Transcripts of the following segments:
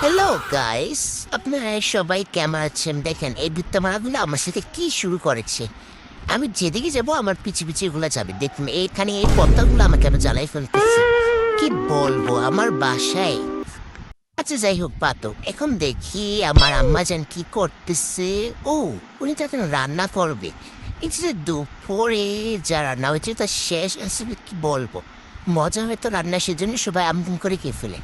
Hello guys, আপনারা সবাই কেমন আছেন? দেখেন এই বৃত্তমালাগুলো আমার সাথে কি শুরু করেছে। আমি যেদিকে যাব আমার পিছে পিছে এগুলো যাবে। দেখুন এইখানে এই পদ্মাগুলো আমাকে আবার জ্বালাই ফেলতেছে। কি বলবো আমার বাসায়। আচ্ছা যাই হোক পাতো, এখন দেখি আমার আম্মা যান কি করতেছে। ও, উনি তো এখন রান্না করবে। এই যে দুপুরে যা রান্না হয়েছে তা শেষ আসলে কি বলবো, মজা হয়তো রান্না, সেজন্য সবাই আমদাম করে খেয়ে ফেলে।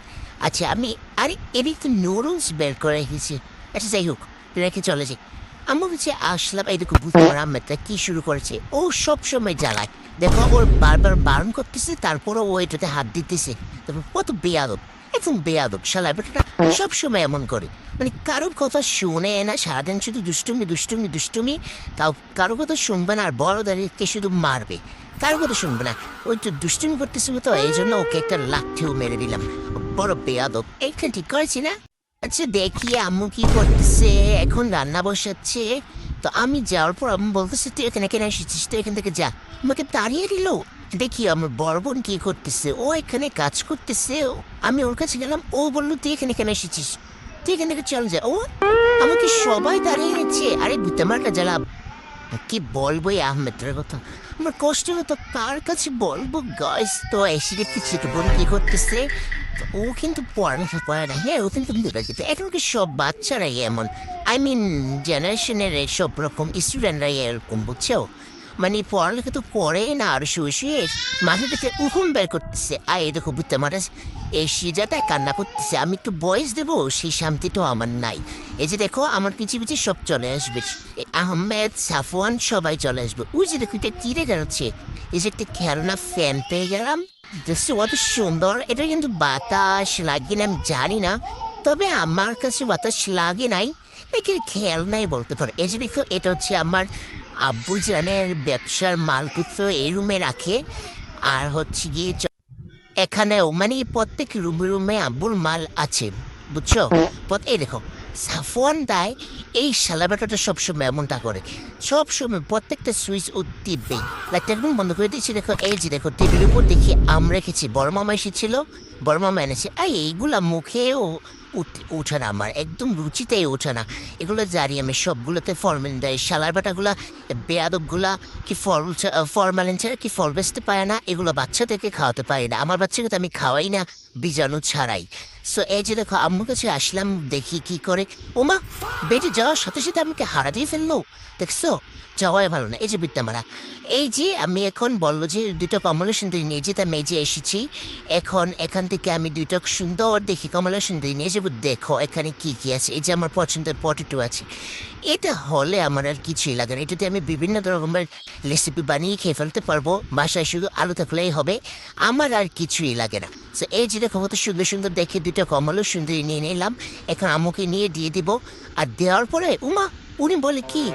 আচ্ছা আমি, আরে এদিক তো নুডলস বের করে রেখেছি। আচ্ছা যাই হোক, রেখে চলে যাই। আম্মু কাছে আসলাম, এইটুকু বুঝতে পারা আম্মাটা কি শুরু করেছে। ও সব সময় জ্বালায়, দেখো ওর বারবার বারণ করতেছে, তারপরও ও এটাতে হাত দিতেছে। তারপর কত বেয়াদব, একদম বেয়াদব শালা বেটাটা। সবসময় এমন করে, মানে কারোর কথা শুনে না, সারাদিন শুধু দুষ্টুমি দুষ্টুমি দুষ্টুমি। তাও কারো কথা শুনবে না, আর বড়দেরকে শুধু মারবে, কারো কথা শুনবে না। ওই তো দুষ্টুমি করতেছিল, তো এই জন্য ওকে একটা লাঠিও মেরে দিলাম। বড় বেয়াদব। এইখানে ঠিক করেছি না? আচ্ছা দেখি আম্মু কি করতেছে, এখন রান্না বসাচ্ছে। তো আমি যাওয়ার পর আম্মু বলতেছে তুই এখানে কেন এসেছিস, তুই এখান থেকে যা। আমাকে তাড়িয়ে দিল। দেখি আমার বড় বোন কি করতেছে, ও এখানে কাজ করতেছে। আমি ওর কাছে গেলাম, ও বললো তুই এখানে কেন এসেছিস, তুই এখান থেকে চল যা। ও আমাকে সবাই দাঁড়িয়ে নিচ্ছে। আরে বুঝতে জ্বালা, কি বলবো এই আহমেদের কথা। আমার কষ্ট হতো কার কাছে বলবো। গাইস তো এসে দেখতে ছোট বোন কি করতেছে। তো ও কিন্তু পড়ালেখা করে না, হ্যাঁ ও কিন্তু বিভাজিত। এখনকার সব বাচ্চারাই এমন, আই মিন জেনারেশনের সব রকম স্টুডেন্টরাই এরকম, বুঝছো? মানে পড়ালেখা তো করেই না, আর শুয়ে শুয়ে মাথা থেকে উহুম বের করতেছে। আর এই দেখো বুঝতে মারা, এই সিজাটায় কান্না করতেছে। আমি একটু বয়স দেবো, সেই শান্তিটাও আমার নাই। এই যে দেখো আমার পিছিয়ে পিছিয়ে সব চলে আসবে, আহমেদ সাফওয়ান সবাই চলে আসবে। ওই যে দেখো এটা কিনে যাচ্ছে, এই যে একটা খেলনা ফ্যান পেয়ে গেলাম, দেখছো কত সুন্দর। এটা কিন্তু বাতাস লাগে না আমি জানি না, তবে আমার কাছে বাতাস লাগে নাই। একে খেলনাই বলতে পারো। এই যে দেখো এটা হচ্ছে আমার আব্বু জানের ব্যবসার মালপত্র, এই রুমে রাখে। আর হচ্ছে গিয়ে এখানেও মানে প্রত্যেক রুমে রুমে আব্বুর মাল আছে, বুঝছো? এই দেখো সাফওয়ান দায়, এই শালাবাটাটা সবসময় এমনটা করে। সবসময় প্রত্যেকটা সুইচ ও টিপবে। লাইটটা একদম বন্ধ করে দিচ্ছি। দেখো এই যে দেখো টেবিলের উপর দেখি আম রেখেছি, বড় মামা এসেছিল, বড় মামা এনেছে। এইগুলা মুখেও উঠে না, আমার একদম রুচিতেই ওঠে না। এগুলো জানি আমি সবগুলোতে ফরমালিন দেয়। শালার বাটাগুলা বেয়াদবগুলা কি ফরমালিন ছাড়া কি ফল বেচতে পারে না। এগুলো বাচ্চাদেরকে খাওয়াতে পারি না, আমার বাচ্চাকে তো আমি খাওয়াই না বীজাণু ছাড়াই। সো এই যে দেখো আম্মুর কাছে আসলাম, দেখি কি করে। ওমা, বেটে যাওয়ার সাথে সাথে আমাকে হারা দিয়ে ফেললো, দেখছো? যাওয়াই ভালো না। এই যে বিদ্যামারা, এই যে আমি এখন বললো যে দুটো কমলা সুন্দরী নিয়ে যেতে, আমি এই যে এসেছি। এখন এখান থেকে আমি দুটো সুন্দর দেখি কমলা সুন্দরী নিয়ে যাবো। দেখো এখানে কি কি আছে। এই যে আমার পছন্দের পটেটো আছে, এটা হলে আমার আর কিছুই লাগে না। এটাতে আমি বিভিন্ন রকমের রেসিপি বানিয়ে খেয়ে ফেলতে পারবো। বাসায় শুধু আলু থাকলেই হবে, আমার আর কিছুই লাগে না। তো এই যে দেখো কত সুন্দর সুন্দর দেখে দুটো কমলা সুন্দরী নিয়ে নিলাম। এখন আম্মুকে নিয়ে দিয়ে দিব। আর দেওয়ার পরে উমা, উনি বলে কি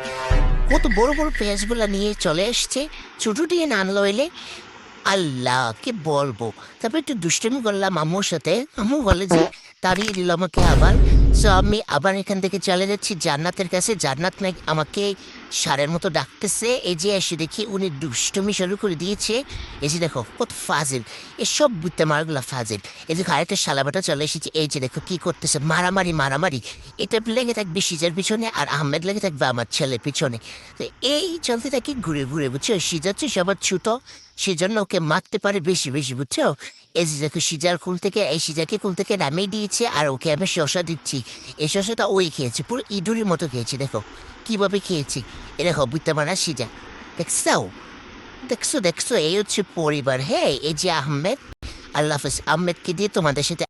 কত বড় বড় পেঁয়াজগুলা নিয়ে চলে এসছে, ছোটো দিয়ে না আনলো এলে। আল্লাহ কি বলবো। তারপর একটু দুষ্টুমি করলাম আম্মুর সাথে, আম্মু বলে যে তাড়িয়ে দিল আমাকে আবার। সো আমি আবার এখান থেকে চলে যাচ্ছি জান্নাতের কাছে। জান্নাত নাকি আমাকে সারের মতো ডাকতেছে। এই যে এসে দেখি উনি দুষ্টুমি শুরু করে দিয়েছে। এই যে দেখো কত ফাজিল, এসব বুঝতে মারগুলা ফাজিল। এই দেখো আরেকটা শালাবাটা চলে এসেছে। এই যে দেখো কি করতেছে, মারামারি মারামারি। এটা লেগে থাকবে সিজার পিছনে, আর আহমেদ লেগে থাকবে আমার ছেলের পিছনে। তো এই চলতে থাকি ঘুরে ঘুরে, বুঝছো? সিজা হচ্ছে সবার ছোট, সেজন্য ওকে মারতে পারে বেশি বেশি, বুঝছো? এই যে দেখো সিজার কুল থেকে, এই সিজাকে কুল থেকে নামিয়ে দিয়েছে, আর ওকে আমি শশা দিচ্ছি। এই শশাটা ওই খেয়েছে, পুরো ইঁদুরের মতো খেয়েছে। দেখো কিভাবে খেয়েছি। এ দেখো বুঝতে পারা সিজা, দেখছো? দেখছো দেখছো, এই হচ্ছে পরিবার। হ্যাঁ এই যে আহমেদ। আল্লাহ হাফেজ। আহমেদকে দিয়ে তোমাদের সাথে